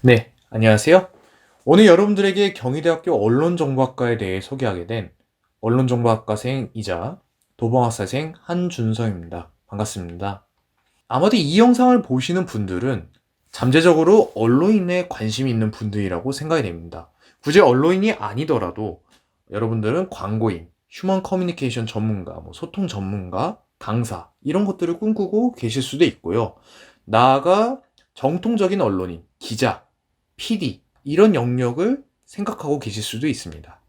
네, 안녕하세요. 오늘 여러분들에게 경희대학교 언론정보학과에 대해 소개하게 된 언론정보학과생이자 도봉학사생 한준서입니다. 반갑습니다. 아마도 이 영상을 보시는 분들은 잠재적으로 언론인에 관심이 있는 분들이라고 생각이 됩니다. 굳이 언론인이 아니더라도 여러분들은 광고인, 휴먼 커뮤니케이션 전문가, 소통 전문가, 강사 이런 것들을 꿈꾸고 계실 수도 있고요. 나아가 정통적인 언론인, 기자, PD 이런 영역을 생각하고 계실 수도 있습니다.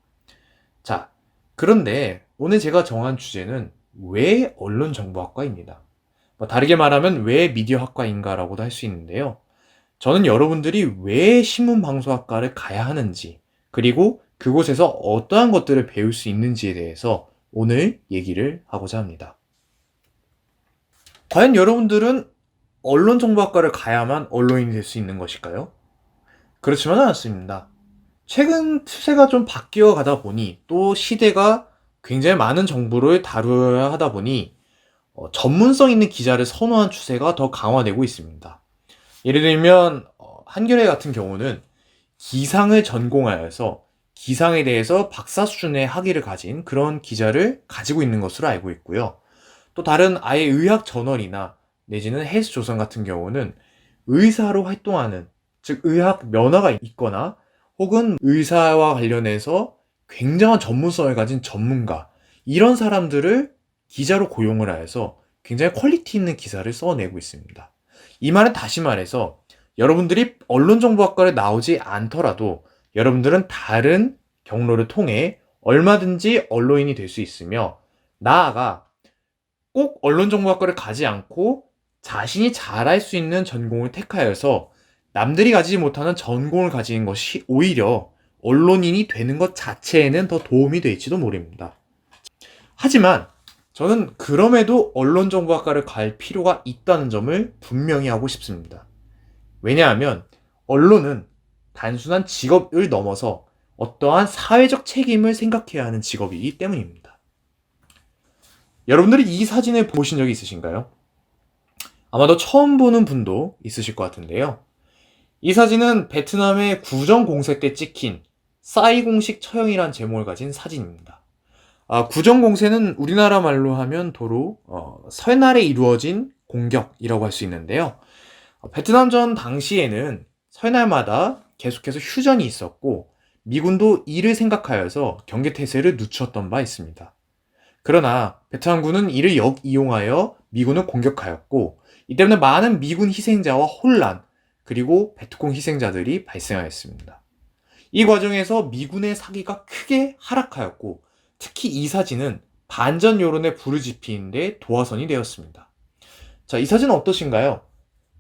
자, 그런데 오늘 제가 정한 주제는 왜 언론정보학과입니다. 다르게 말하면 왜 미디어학과인가라고도 할 수 있는데요. 저는 여러분들이 왜 신문방송학과를 가야 하는지, 그리고 그곳에서 어떠한 것들을 배울 수 있는지에 대해서 오늘 얘기를 하고자 합니다. 과연 여러분들은 언론정보학과를 가야만 언론인이 될 수 있는 것일까요? 그렇지만은 않습니다. 최근 추세가 좀 바뀌어 가다 보니 또 시대가 굉장히 많은 정보를 다루어야 하다 보니 전문성 있는 기자를 선호한 추세가 더 강화되고 있습니다. 예를 들면 한겨레 같은 경우는 기상을 전공하여서 기상에 대해서 박사 수준의 학위를 가진 그런 기자를 가지고 있는 것으로 알고 있고요. 또 다른 아예 의학 저널이나 내지는 헬스조선 같은 경우는 의사로 활동하는, 즉 의학 면허가 있거나 혹은 의사와 관련해서 굉장한 전문성을 가진 전문가, 이런 사람들을 기자로 고용을 하여서 굉장히 퀄리티 있는 기사를 써내고 있습니다. 이 말은 다시 말해서 여러분들이 언론정보학과를 나오지 않더라도 여러분들은 다른 경로를 통해 얼마든지 언론인이 될 수 있으며, 나아가 꼭 언론정보학과를 가지 않고 자신이 잘할 수 있는 전공을 택하여서 남들이 가지지 못하는 전공을 가지는 것이 오히려 언론인이 되는 것 자체에는 더 도움이 될지도 모릅니다. 하지만 저는 그럼에도 언론정보학과를 갈 필요가 있다는 점을 분명히 하고 싶습니다. 왜냐하면 언론은 단순한 직업을 넘어서 어떠한 사회적 책임을 생각해야 하는 직업이기 때문입니다. 여러분들이 이 사진을 보신 적이 있으신가요? 아마도 처음 보는 분도 있으실 것 같은데요. 이 사진은 베트남의 구정 공세 때 찍힌 싸이 공식 처형이란 제목을 가진 사진입니다. 구정 공세는 우리나라 말로 하면 도로 설날에 이루어진 공격이라고 할 수 있는데요. 베트남전 당시에는 설날마다 계속해서 휴전이 있었고 미군도 이를 생각하여서 경계태세를 늦췄던 바 있습니다. 그러나 베트남군은 이를 역이용하여 미군을 공격하였고, 이 때문에 많은 미군 희생자와 혼란, 그리고 베트콩 희생자들이 발생하였습니다. 이 과정에서 미군의 사기가 크게 하락하였고, 특히 이 사진은 반전 여론에 불을 지피는 데 도화선이 되었습니다. 자, 이 사진은 어떠신가요?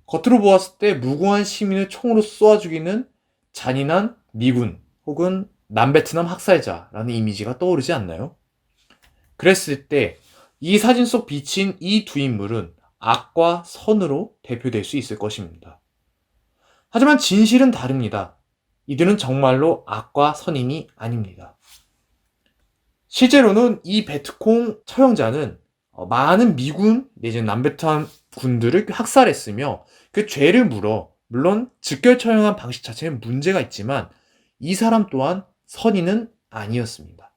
겉으로 보았을 때 무고한 시민을 총으로 쏘아 죽이는 잔인한 미군 혹은 남베트남 학살자라는 이미지가 떠오르지 않나요? 그랬을 때 이 사진 속 비친 이 두 인물은 악과 선으로 대표될 수 있을 것입니다. 하지만 진실은 다릅니다. 이들은 정말로 악과 선인이 아닙니다. 실제로는 이 베트콩 처형자는 많은 미군 내지는 남베트남 군들을 학살했으며 그 죄를 물어, 물론 즉결 처형한 방식 자체는 문제가 있지만 이 사람 또한 선인은 아니었습니다.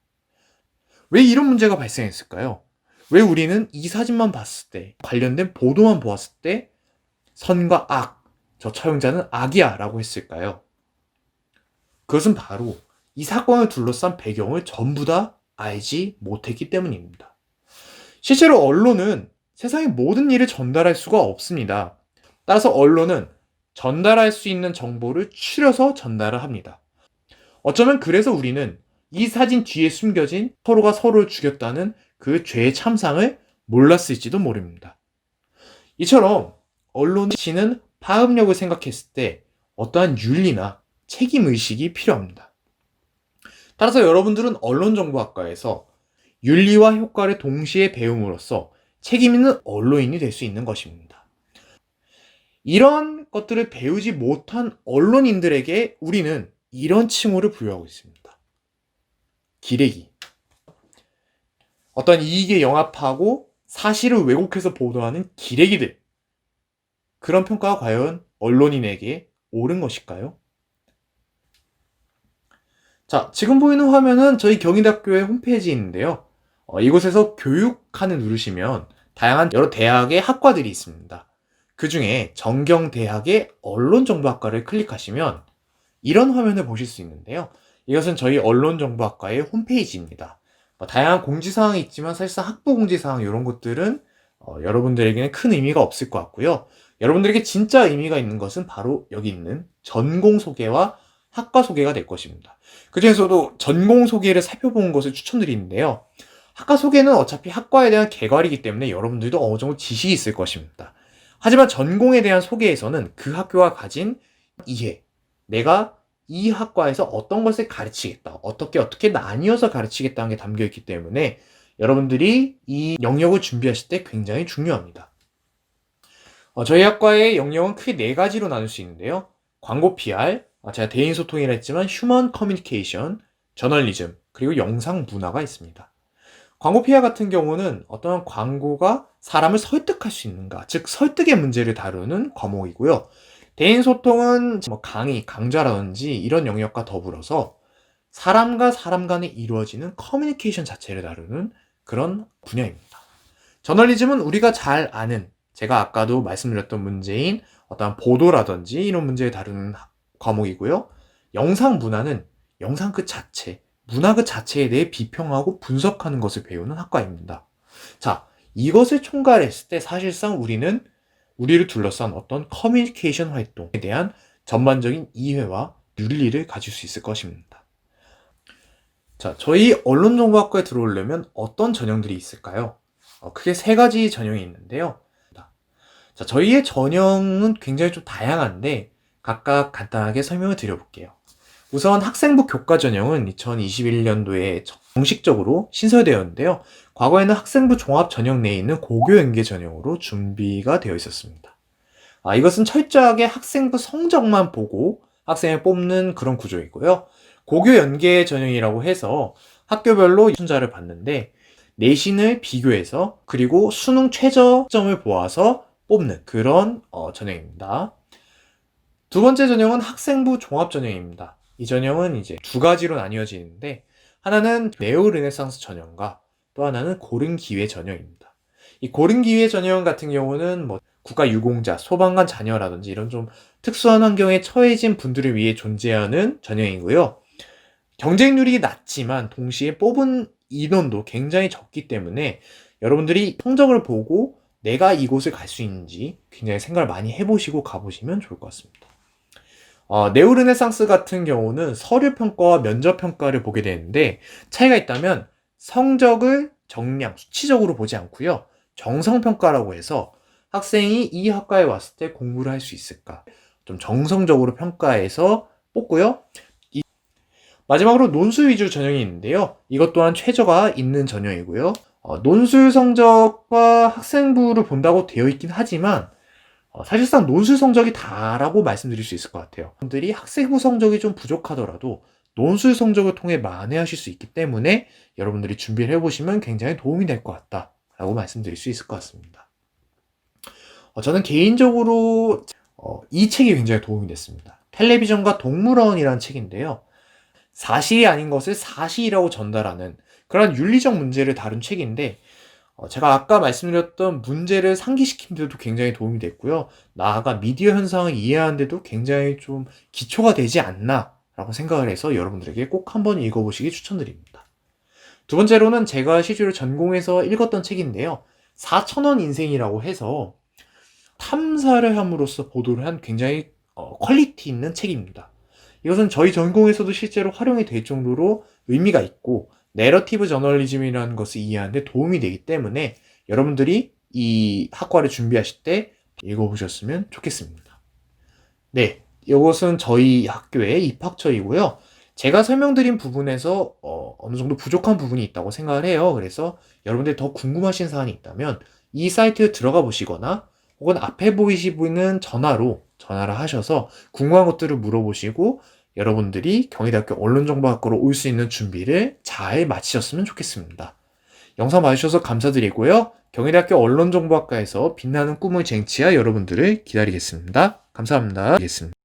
왜 이런 문제가 발생했을까요? 왜 우리는 이 사진만 봤을 때, 관련된 보도만 보았을 때 선과 악, 저 처형자는 악이야 라고 했을까요? 그것은 바로 이 사건을 둘러싼 배경을 전부 다 알지 못했기 때문입니다. 실제로 언론은 세상의 모든 일을 전달할 수가 없습니다. 따라서 언론은 전달할 수 있는 정보를 추려서 전달을 합니다. 어쩌면 그래서 우리는 이 사진 뒤에 숨겨진 서로가 서로를 죽였다는 그 죄의 참상을 몰랐을지도 모릅니다. 이처럼 언론인은 파급력을 생각했을 때 어떠한 윤리나 책임의식이 필요합니다. 따라서 여러분들은 언론정보학과에서 윤리와 효과를 동시에 배움으로써 책임 있는 언론인이 될 수 있는 것입니다. 이런 것들을 배우지 못한 언론인들에게 우리는 이런 칭호를 부여하고 있습니다. 기레기. 어떤 이익에 영합하고 사실을 왜곡해서 보도하는 기레기들. 그런 평가가 과연 언론인에게 옳은 것일까요? 자, 지금 보이는 화면은 저희 경희대학교의 홈페이지인데요. 이곳에서 교육칸을 누르시면 다양한 여러 대학의 학과들이 있습니다. 그 중에 정경대학의 언론정보학과를 클릭하시면 이런 화면을 보실 수 있는데요. 이것은 저희 언론정보학과의 홈페이지입니다. 다양한 공지사항이 있지만 사실상 학부 공지사항 이런 것들은 여러분들에게는 큰 의미가 없을 것 같고요. 여러분들에게 진짜 의미가 있는 것은 바로 여기 있는 전공 소개와 학과 소개가 될 것입니다. 그중에서도 전공 소개를 살펴본 것을 추천드리는데요. 학과 소개는 어차피 학과에 대한 개괄이기 때문에 여러분들도 어느 정도 지식이 있을 것입니다. 하지만 전공에 대한 소개에서는 그 학교가 가진 이해, 내가 이 학과에서 어떤 것을 가르치겠다, 어떻게 나뉘어서 가르치겠다는 게 담겨 있기 때문에 여러분들이 이 영역을 준비하실 때 굉장히 중요합니다. 저희 학과의 영역은 크게 네 가지로 나눌 수 있는데요. 광고 PR, 제가 대인 소통이라 했지만 휴먼 커뮤니케이션, 저널리즘, 그리고 영상 문화가 있습니다. 광고 PR 같은 경우는 어떤 광고가 사람을 설득할 수 있는가, 즉 설득의 문제를 다루는 과목이고요. 대인 소통은 강의, 강좌라든지 이런 영역과 더불어서 사람과 사람 간에 이루어지는 커뮤니케이션 자체를 다루는 그런 분야입니다. 저널리즘은 우리가 잘 아는, 제가 아까도 말씀드렸던 문제인 어떤 보도라든지 이런 문제를 다루는 과목이고요. 영상 문화는 영상 그 자체, 문화 그 자체에 대해 비평하고 분석하는 것을 배우는 학과입니다. 자, 이것을 총괄했을 때 사실상 우리는 우리를 둘러싼 어떤 커뮤니케이션 활동에 대한 전반적인 이해와 윤리를 가질 수 있을 것입니다. 자, 저희 언론정보학과에 들어오려면 어떤 전형들이 있을까요? 크게 세 가지 전형이 있는데요. 자, 저희의 전형은 굉장히 좀 다양한데 각각 간단하게 설명을 드려볼게요. 우선 학생부 교과 전형은 2021년도에 정식적으로 신설되었는데요. 과거에는 학생부 종합 전형 내에 있는 고교 연계 전형으로 준비가 되어 있었습니다. 이것은 철저하게 학생부 성적만 보고 학생을 뽑는 그런 구조이고요. 고교 연계 전형이라고 해서 학교별로 순자를 봤는데 내신을 비교해서 그리고 수능 최저점을 보아서 뽑는 그런 전형입니다. 두 번째 전형은 학생부 종합 전형입니다. 이 전형은 이제 두 가지로 나뉘어지는데 하나는 네오 르네상스 전형과 또 하나는 고른 기회 전형입니다. 이 고른 기회 전형 같은 경우는 국가 유공자, 소방관 자녀라든지 이런 좀 특수한 환경에 처해진 분들을 위해 존재하는 전형이고요. 경쟁률이 낮지만 동시에 뽑은 인원도 굉장히 적기 때문에 여러분들이 성적을 보고 내가 이곳을 갈 수 있는지 굉장히 생각을 많이 해보시고 가보시면 좋을 것 같습니다. 네오 르네상스 같은 경우는 서류 평가와 면접 평가를 보게 되는데 차이가 있다면 성적을 정량, 수치적으로 보지 않고요. 정성 평가라고 해서 학생이 이 학과에 왔을 때 공부를 할 수 있을까? 좀 정성적으로 평가해서 뽑고요. 마지막으로 논술 위주 전형이 있는데요. 이것 또한 최저가 있는 전형이고요. 논술 성적과 학생부를 본다고 되어 있긴 하지만 사실상 논술 성적이 다라고 말씀드릴 수 있을 것 같아요. 분들이 학생부 성적이 좀 부족하더라도 논술 성적을 통해 만회하실 수 있기 때문에 여러분들이 준비를 해보시면 굉장히 도움이 될 것 같다라고 말씀드릴 수 있을 것 같습니다. 저는 개인적으로 이 책이 굉장히 도움이 됐습니다. 텔레비전과 동물원이라는 책인데요. 사실이 아닌 것을 사실이라고 전달하는 그런 윤리적 문제를 다룬 책인데 제가 아까 말씀드렸던 문제를 상기시키는 데도 굉장히 도움이 됐고요. 나아가 미디어 현상을 이해하는 데도 굉장히 좀 기초가 되지 않나 라고 생각을 해서 여러분들에게 꼭 한번 읽어보시기 추천드립니다. 두 번째로는 제가 실제로 전공해서 읽었던 책인데요. 4,000원 인생이라고 해서 탐사를 함으로써 보도를 한 굉장히 퀄리티 있는 책입니다. 이것은 저희 전공에서도 실제로 활용이 될 정도로 의미가 있고 내러티브 저널리즘이라는 것을 이해하는 데 도움이 되기 때문에 여러분들이 이 학과를 준비하실 때 읽어보셨으면 좋겠습니다. 네, 이것은 저희 학교의 입학처이고요. 제가 설명드린 부분에서 어느 정도 부족한 부분이 있다고 생각을 해요. 그래서 여러분들이 더 궁금하신 사항이 있다면 이 사이트에 들어가 보시거나 혹은 앞에 보이시는 전화를 하셔서 궁금한 것들을 물어보시고 여러분들이 경희대학교 언론정보학과로 올 수 있는 준비를 잘 마치셨으면 좋겠습니다. 영상 봐주셔서 감사드리고요. 경희대학교 언론정보학과에서 빛나는 꿈을 쟁취할 여러분들을 기다리겠습니다. 감사합니다.